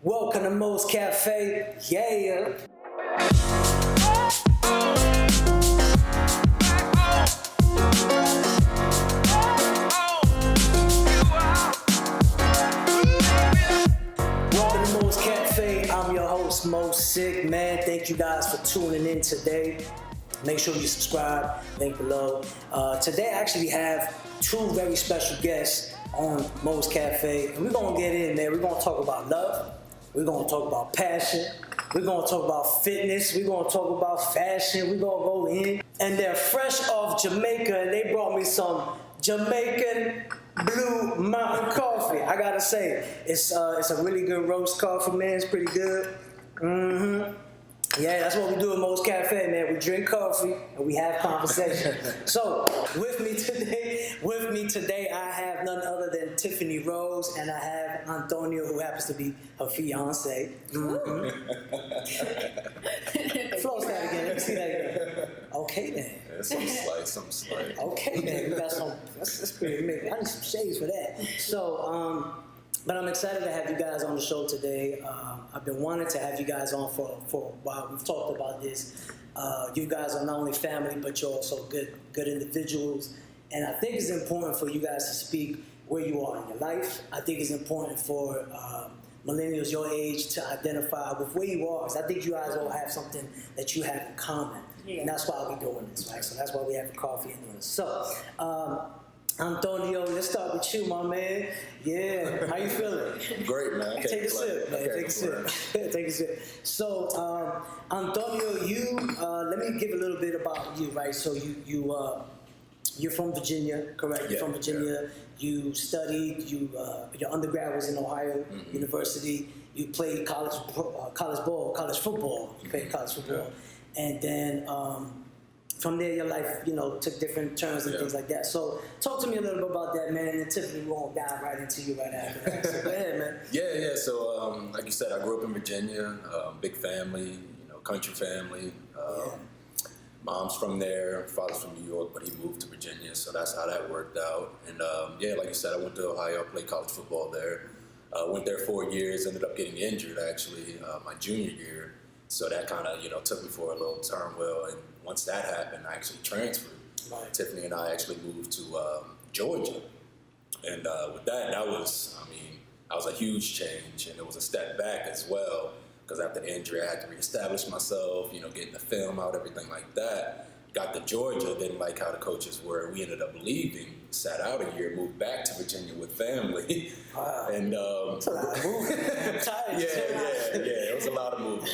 Welcome to Mo's Café. Yeah. Welcome to Mo's Cafe. I'm your host, Mo Sick, man. Thank you guys for tuning in today. Make sure you subscribe, link below. Today, actually, we have two very special guests on Mo's Cafe. And we're going to get in there. We're going to talk about love. We're going to talk about passion. We're going to talk about fitness. We're going to talk about fashion. We're going to go in. And they're fresh off Jamaica, and they brought me some Jamaican Blue Mountain Coffee. I gotta say, it's a really good roast coffee, man. It's pretty good. Yeah, that's what we do at Mo's Cafe, man. We drink coffee and we have conversation. So, with me today, I have none other than Tifani Rose, and I have Antonio, who happens to be her fiance. Flow that again. Let me see that again. Okay, then. Yeah, some slight. Okay, man. We got some. That's pretty amazing. I need some shades for that. So, but I'm excited to have you guys on the show today. I've been wanting to have you guys on for a while. We've talked about this. You guys are not only family, but you're also good individuals. And I think it's important for you guys to speak where you are in your life. I think it's important for millennials your age to identify with where you are. Because I think you guys all have something that you have in common. Yeah. And that's why we're doing this, right? So that's why we have the coffee and doing this. So, Antonio, let's start with you, my man. Yeah, how you feeling? Great, man. Take a sip, man. Take a sip. Take a sip. So, Antonio, let me give a little bit about you, right? So you're from Virginia, correct? You're from Virginia. Yeah. You studied. Your undergrad was in Ohio University. You played college football. You played college football, and then. From there, your life, took different turns and things like that. So, talk to me a little bit about that, man. And Tiffany won't dive right into you right after that. So, go ahead, man. Yeah. So, like you said, I grew up in Virginia. Big family, country family. Mom's from there, father's from New York, but he moved to Virginia, so that's how that worked out. And like you said, I went to Ohio, played college football there. Went there 4 years, ended up getting injured actually my junior year. So that kind of, took me for a little turmoil. And once that happened, I actually transferred. Right. Tiffany and I actually moved to Georgia. And with that was a huge change. And it was a step back as well. Because after the injury, I had to reestablish myself, getting the film out, everything like that. Got to Georgia, didn't like how the coaches were. We ended up leaving, sat out a year, moved back to Virginia with family. Wow. And that's a lot of moving. Yeah. It was a lot of moving,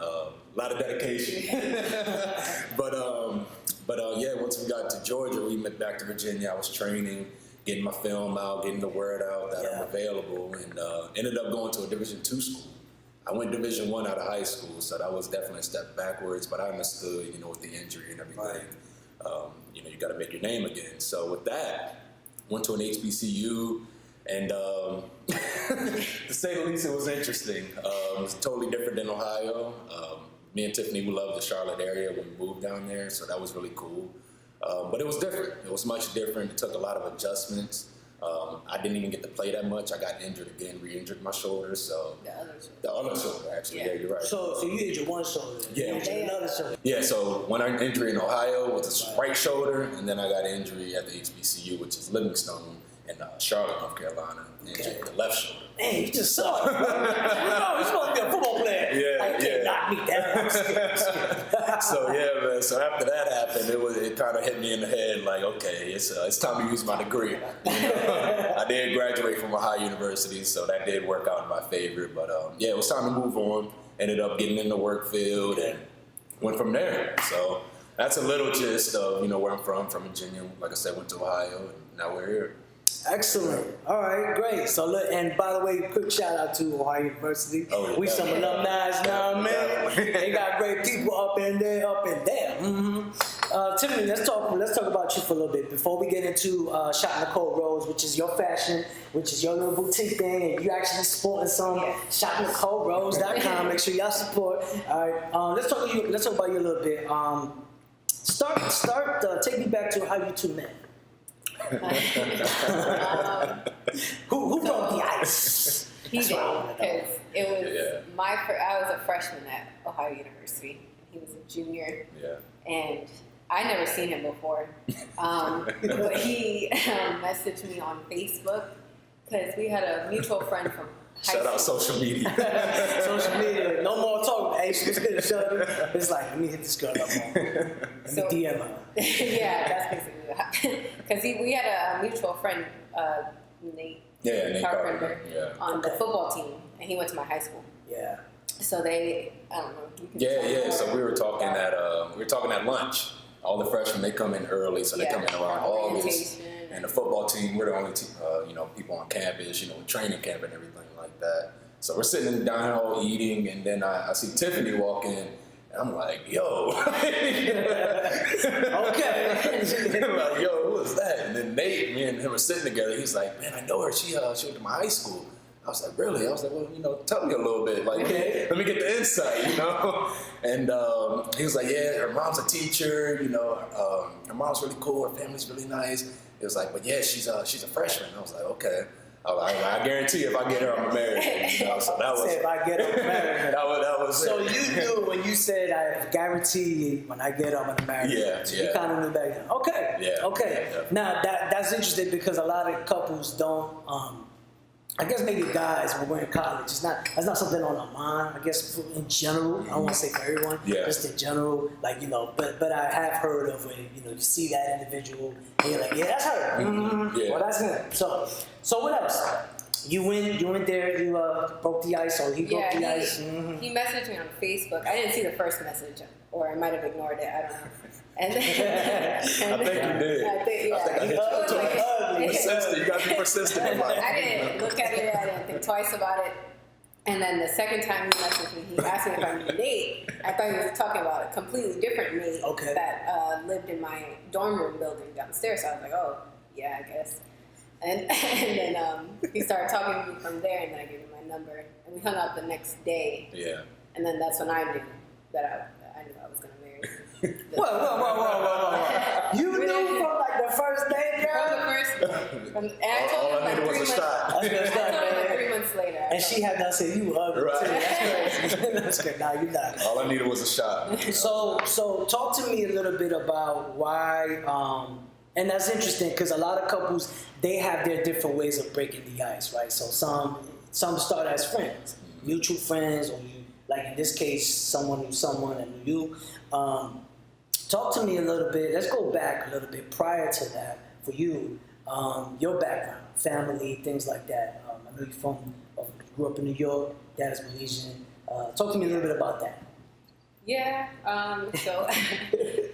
a lot of dedication. But once we got to Georgia, we went back to Virginia. I was training, getting my film out, getting the word out that I'm available, and ended up going to a Division II school. I went Division I out of high school, so that was definitely a step backwards, but I understood, with the injury and everything, you got to make your name again. So with that, went to an HBCU, and to say the least, it was interesting. It was totally different than Ohio. Me and Tiffany, we loved the Charlotte area when we moved down there, so that was really cool. But it was different. It was much different. It took a lot of adjustments. I didn't even get to play that much. I got injured again, re-injured my shoulder. So the other shoulder, actually. Yeah, you're right. So you injured one shoulder. Yeah. You injured another shoulder. Yeah. So one injury in Ohio was the right shoulder, and then I got an injury at the HBCU, which is Livingstone in Charlotte, North Carolina. Injured the left shoulder. Man, you just saw it. You're supposed to be a football player. You can't knock me down. So man. So after that happened, it kind of hit me in the head like, okay, it's time to use my degree. I did graduate from Ohio University, so that did work out in my favor. But it was time to move on. Ended up getting in the work field and went from there. So that's a little gist of where I'm from Virginia. Like I said, went to Ohio, and now we're here. Excellent. All right, great. So look, and by the way, quick shout out to Ohio University. We some alumni now, man. They got great people up in there. Tiffany, let's talk about you for a little bit before we get into Shop Nicole Rose, which is your fashion, which is your little boutique thing, and you actually supporting some. ShopNicoleRose.com. Make sure y'all support. All right. Let's talk about you a little bit. Take me back to how you two met. Who broke the ice? He did, because it was I was a freshman at Ohio University. He was a junior. Yeah. And I never seen him before. But he messaged me on Facebook because we had a mutual friend from high Shout school. out social media. Social media, no more talking. Hey, she's good to show you. It's like, let me hit this girl up more. Let me DM her. Yeah, that's basically what happened. Because we had a mutual friend, Nate Carpenter, on the football team, and he went to my high school. Yeah. So I don't know. Yeah. So we were talking at lunch. All the freshmen, they come in early, so they come in around August. And the football team, we're the only people on campus, with training camp and everything like that. So we're sitting in the dining hall eating, and then I see Tiffany walk in, and I'm like, yo. Okay. I'm like, yo, who was that? And then Nate, me and him were sitting together. He's like, man, I know her. She went to my high school. I was like, really? I was like, well, tell me a little bit. Like, let me get the insight, And he was like, yeah, her mom's a teacher, her mom's really cool, her family's really nice. It was like, but yeah, she's a freshman. I was like, okay. I guarantee if I get her, I'm gonna marry her. So that was. If I get her, I'm gonna marry her. that was so it. you knew when you said, I guarantee when I get her, I'm gonna marry her. Yeah, so you kind of knew back then. Okay. Yeah. Okay. Yeah. Now that's interesting because a lot of couples don't. I guess maybe guys when we're in college, that's not something on our mind. I guess in general, I don't want to say for everyone, just in general, But I have heard of when you see that individual and you're like, yeah, that's her. Mm-hmm. Yeah. Well, that's him. So what else? You went there. You broke the ice, or he broke the ice. Mm-hmm. He messaged me on Facebook. I didn't see the first message, or I might have ignored it. I don't know. And then, I think you did. I think I hit you. Persistent. You got to be persistent in life. I didn't look at it. I didn't think twice about it. And then the second time he messaged me, he asked me if I knew Nate. I thought he was talking about a completely different Nate that lived in my dorm room building downstairs. So I was like, oh, yeah, I guess. And then he started talking to me from there, and then I gave him my number. And we hung out the next day. Yeah. And then that's when I knew that I knew I was going to marry him. Whoa. You knew from the first day, girl? From the first, and I told him like 3 months. I told him like 3 months later. And she had not said you ugly right. too. That's crazy. That's good. Nah, you're not. All I needed was a shot. So talk to me a little bit about why. And that's interesting because a lot of couples, they have their different ways of breaking the ice, right? So some start as friends, mutual friends, or you, like in this case, someone knew someone and knew you. Talk to me a little bit. Let's go back a little bit prior to that for you. Your background, family, things like that. I know you grew up in New York. Dad is Malaysian. Talk to me a little bit about that. Yeah. So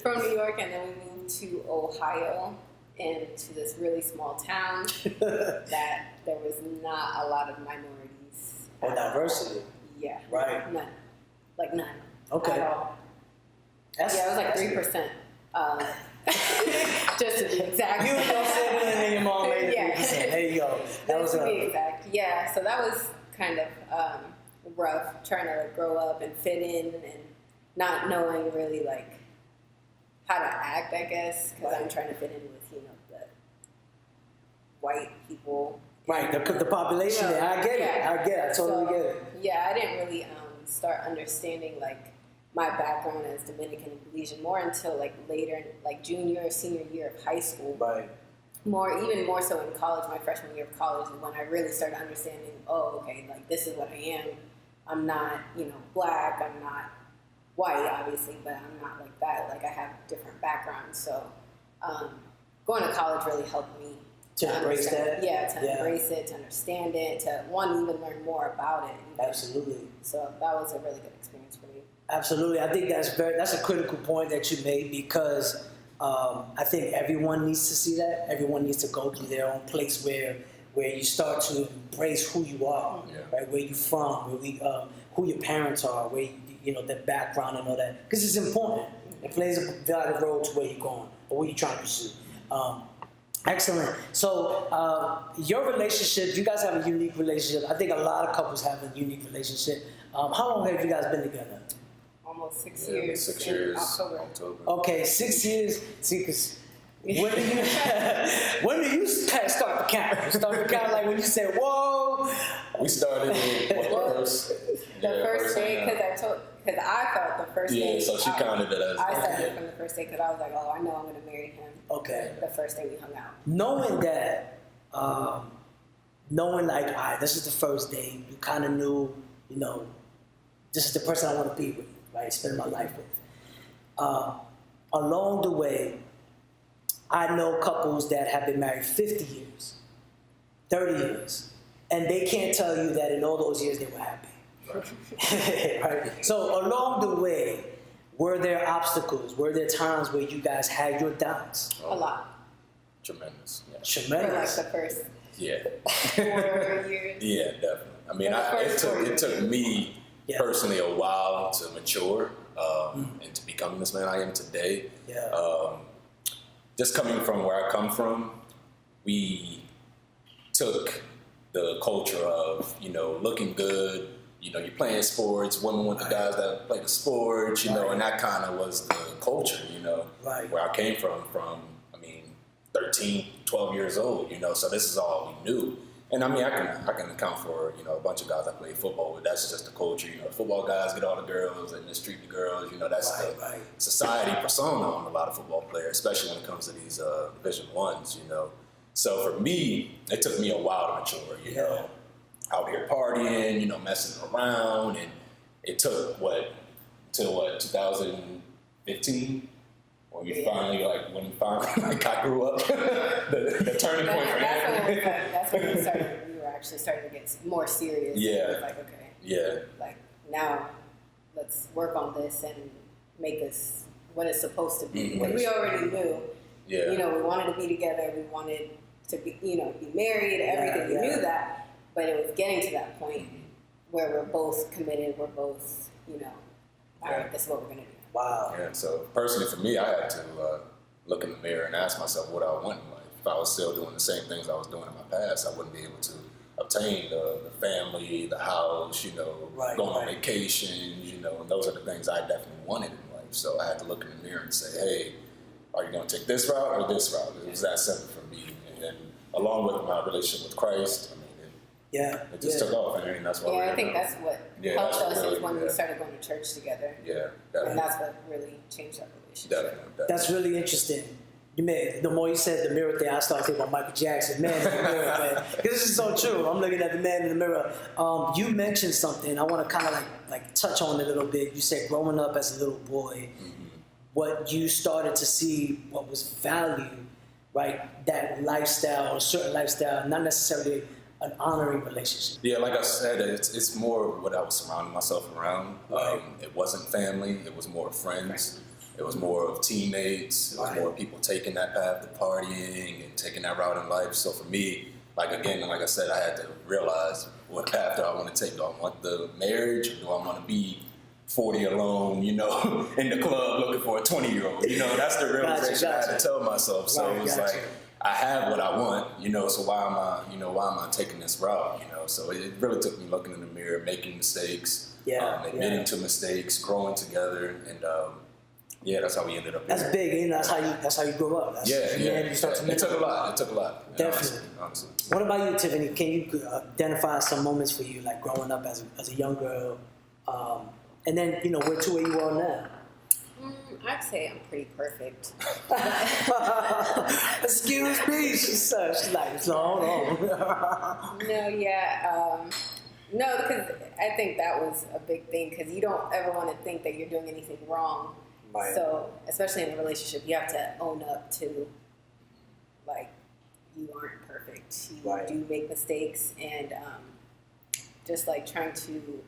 from New York, and then we moved to Ohio, and to this really small town that there was not a lot of minorities. Or diversity. Yeah. Right. None. Like none. Okay. At all. It was like 3%. Just to be exact. You and your sibling and your mom made it 3%. There you go. That was to be exact. Yeah. So that was kind of rough, trying to grow up and fit in, and not knowing really how to act, I guess, because I'm trying to fit in with the white people. Right. The population. I get it. I totally get it. Yeah, I didn't really start understanding my background as Dominican and Belizean more until later, junior or senior year of high school. Right. Even more so in college, my freshman year of college is when I really started understanding, this is what I am. I'm not, black, I'm not white, obviously, but I'm not like that. I have different backgrounds. So going to college really helped me to embrace that? Yeah, embrace it, to understand it, to even learn more about it. Absolutely. So that was a really good experience for me. Absolutely. I think that's a critical point that you made because I think everyone needs to see that. Everyone needs to go through their own place where you start to embrace who you are, right? Where you're from, who your parents are, where the background and all that. Because it's important. It plays a vital role to where you're going or what you're trying to pursue. Excellent. So your relationship, you guys have a unique relationship. I think a lot of couples have a unique relationship. How long have you guys been together? Almost 6 years. 6 years. October. Okay, 6 years. See, because when do you start the count? Start the count when you say, whoa, We started the first day because I felt the first day. Yeah, so she counted it as. I started from the first day because I was like, oh, I know I'm going to marry him. Okay. The first day we hung out. Knowing that, knowing like, all right, this is the first day, you kind of knew, you know, this is the person I want to be with, right? Spend my life with. Along the way, I know couples that have been married 50 years, 30 years, and they can't tell you that in all those years they were happy. Right? So along the way, were there obstacles? Were there times where you guys had your doubts? A lot. Tremendous. Yeah. Tremendous. For like the first 4 years. Yeah, definitely. I mean, it took me personally a while to mature and to become this man I am today. Yeah. Just coming from where I come from, we took the culture of, you know, looking good, you know, you're playing sports, women want the guys that play the sports, you know, and that kind of was the culture, you know, where I came from, I mean, 13, 12 years old, you know, so this is all we knew. And I mean, I can account for, you know, a bunch of guys that play football, but that's just the culture, you know, football guys get all the girls and mistreat the girls, you know, that's the society persona on a lot of football players, especially when it comes to these Division I's, you know. So for me, it took me a while to mature, you know, out here partying, you know, messing around, and it took till 2015 when we finally I grew up, the turning point for him. That's when we were actually starting to get more serious. Yeah. It was like, okay. Yeah. Like now, let's work on this and make this what it's supposed to be. Because we already knew. Yeah. You know, we wanted to be together. We wanted to be, you know, be married. Everything we knew that, but it was getting to that point where we're both committed. We're both, you know, all right, this is what we're gonna do. Wow. Yeah. So personally, for me, I had to look in the mirror and ask myself what I want in life. If I was still doing the same things I was doing in my past, I wouldn't be able to obtain the family, the house, you know, going on vacations, you know, and those are the things I definitely wanted in life. So I had to look in the mirror and say, hey, are you going to take this route or this route? It was that simple for me. And then along with my relationship with Christ, I mean, it just took off, and that's why. Yeah, I think that's what helped us is when we started going to church together. Yeah, definitely. And that's what really changed our relationship. Definitely. That's really interesting. The more you said the mirror thing, I started thinking about Michael Jackson, man in the mirror, man. This is so true. I'm looking at the man in the mirror. You mentioned something. I want to kind of like touch on it a little bit. You said growing up as a little boy, what you started to see, what was valued, right? That lifestyle, a certain lifestyle, not necessarily an honoring relationship. Yeah, like I said, it's more what I was surrounding myself around. It wasn't family. It was more friends. It was more of teammates. It was more people taking that path to partying and taking that route in life. So for me, like I said, I had to realize what path do I want to take. Do I want the marriage, or do I want to be 40 alone, you know, in the club looking for a 20-year-old? You know, that's the realization I had to tell myself. So it was like, I have what I want, you know, so why am I taking this route, you know? So it really took me looking in the mirror, making mistakes, admitting to mistakes, growing together, and that's how we ended up. That's big, you know. That's how you grew up. You start to. It took a lot. Definitely. Honestly. What about you, Tiffany? Can you identify some moments for you, like growing up as a young girl, and then where to where you are now? I'd say I'm pretty perfect. Excuse me, she's like, so hold on. No, because I think that was a big thing, because you don't ever want to think that you're doing anything wrong. Right. So, especially in a relationship, you have to own up to, like, you aren't perfect. You do make mistakes, and just like trying to,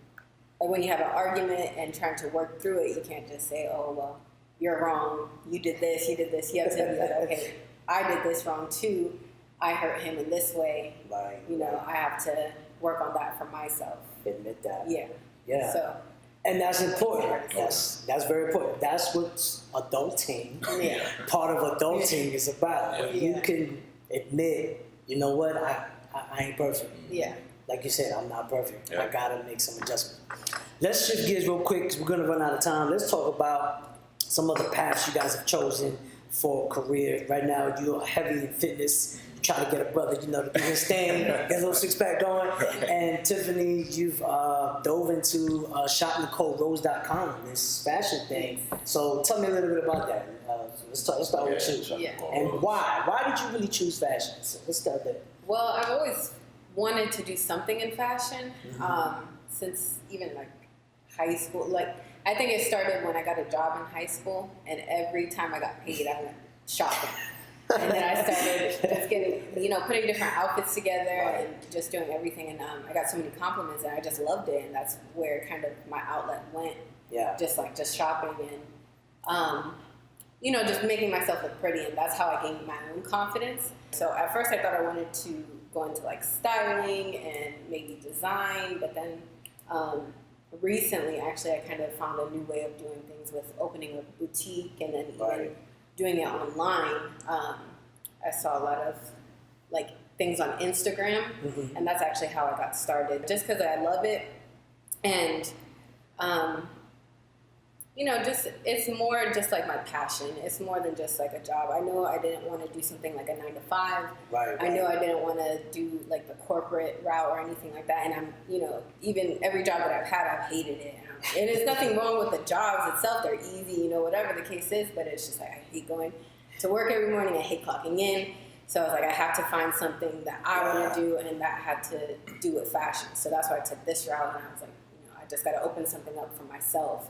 like when you have an argument and trying to work through it, you can't just say, oh, well, you're wrong. You did this. You have to be like, okay, I did this wrong too. I hurt him in this way. Right. I have to work on that for myself. Admit that. Yeah. So. And that's important. That's very important. That's what adulting, part of adulting is about. Where you can admit, you know what, I ain't perfect. Yeah. Like you said, I'm not perfect. I gotta make some adjustments. Let's shift gears real quick because we're gonna run out of time. Let's talk about some of the paths you guys have chosen for career. Right now, you're heavy in fitness. You're try to get a brother, to do his thing, get a little six-pack going. And Tifani, you've dove into shopnicolerose.com, this fashion thing. So tell me a little bit about that. Let's start with you. Yeah. And why? Why did you really choose fashion? So let's start there. Well, I've always wanted to do something in fashion since even like high school. Like, I think it started when I got a job in high school, and every time I got paid, I went shopping. And then I started just getting, putting different outfits together and just doing everything. And I got so many compliments, and I just loved it. And that's where kind of my outlet went. Yeah. Just shopping and, just making myself look pretty. And that's how I gained my own confidence. So at first I thought I wanted to go into like styling and maybe design. But then recently, actually, I kind of found a new way of doing things with opening a boutique and then even doing it online. I saw a lot of like things on Instagram, and that's actually how I got started. Just because I love it, and it's more just like my passion. It's more than just like a job. I know I didn't want to do something like a 9-to-5. I know I didn't want to do like the corporate route or anything like that. And I'm, even every job that I've had, I've hated it. And there's nothing wrong with the jobs itself. They're easy, whatever the case is. But it's just like I hate going to work every morning. I hate clocking in. So I was like, I have to find something that I want to do, and that had to do with fashion. So that's why I took this route. And I was like, I just got to open something up for myself.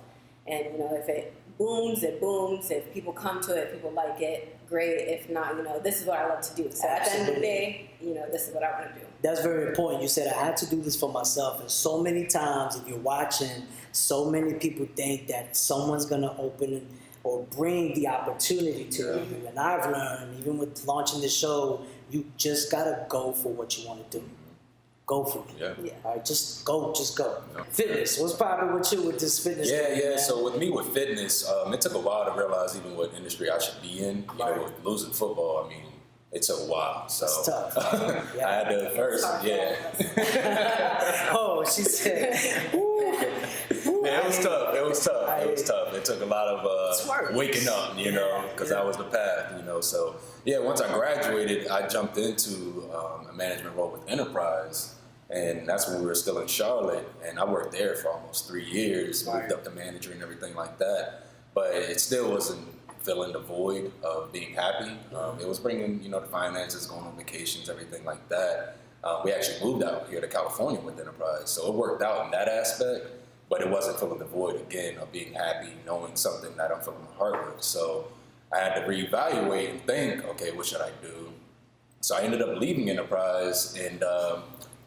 And, if it booms, it booms. If people come to it, people like it, great. If not, this is what I love to do. So at the end of the day, this is what I want to do. That's very important. You said I had to do this for myself. And so many times, if you're watching, so many people think that someone's going to open or bring the opportunity to you. And I've learned, even with launching the show, you just got to go for what you want to do. Go for it. Yeah. All right, just go. Yeah. Fitness. What's popping with you with this fitness? Yeah. So with me with fitness, it took a while to realize even what industry I should be in. With losing football, I mean, it took a while. So it's tough. I had to first, Oh, she said. Yeah, it was tough. It took a lot of waking up, because that was the path, So once I graduated, I jumped into a management role with Enterprise. And that's when we were still in Charlotte, and I worked there for almost 3 years, moved up to manager and everything like that. But it still wasn't filling the void of being happy. It was bringing, the finances, going on vacations, everything like that. We actually moved out here to California with Enterprise, so it worked out in that aspect. But it wasn't filling the void again of being happy, knowing something that I'm filling my heart with. So I had to reevaluate and think, okay, what should I do? So I ended up leaving Enterprise and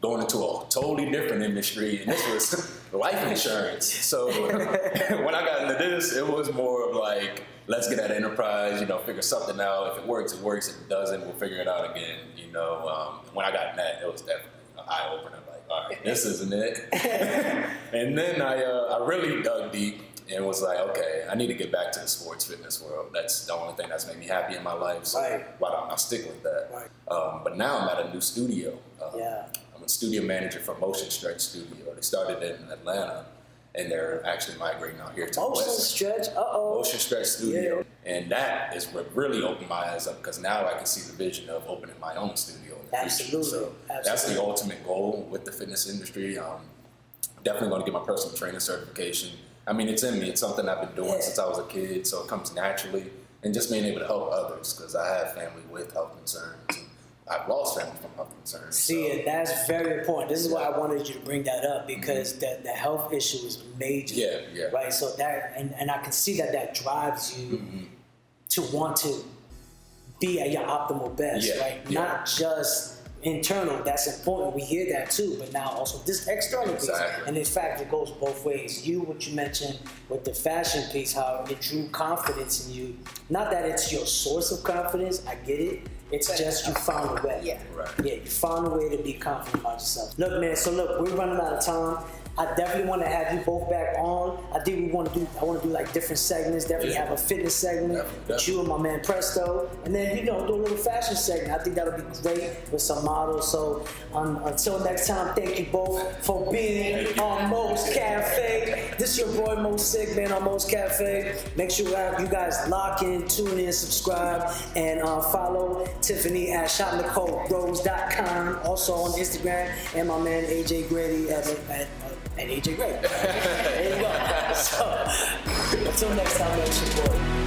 going into a totally different industry, and this was life insurance. So when I got into this, it was more of like, let's get at Enterprise, figure something out. If it works, it works. If it doesn't, we'll figure it out again. When I got in that, it was definitely an eye-opener. Like, all right, this isn't it. And then I really dug deep and was like, okay, I need to get back to the sports fitness world. That's the only thing that's made me happy in my life. So why don't I stick with that? But now I'm at a new studio. I'm a studio manager for Motion Stretch Studio. They started in Atlanta, and they're actually migrating out here to Motion West. Stretch, Motion Stretch Studio. And that is what really opened my eyes up, because now I can see the vision of opening my own studio in the future. So that's the ultimate goal with the fitness industry. Definitely going to get my personal trainer certification. I mean, it's in me. It's something I've been doing since I was a kid, so it comes naturally. And just being able to help others, because I have family with health concerns. I've lost family from health concerns. See, that's very important. This is why I wanted you to bring that up, because the health issue is major. Right. So that, and I can see that drives you to want to be at your optimal best. Right. Not just internal. That's important. We hear that too. But now also this external piece. And in fact, it goes both ways. What you mentioned with the fashion piece, how it drew confidence in you. Not that it's your source of confidence. I get it. It's just you found a way. You found a way to be confident about yourself. Look, man, we're running out of time. I definitely want to have you both back on. I want to do like different segments. Definitely have a fitness segment with you and my man Presto. And then, do a little fashion segment. I think that'll be great with some models. So until next time, thank you both for being on Mo's Cafe. This is your boy Mo Sick, man, on Mo's Cafe. Make sure you guys lock in, tune in, subscribe, and follow Tifani at shopnicolerose.com. Also on Instagram, and my man AJ Grady at AJ Grady. There you go. So, until next time, man, it's your boy.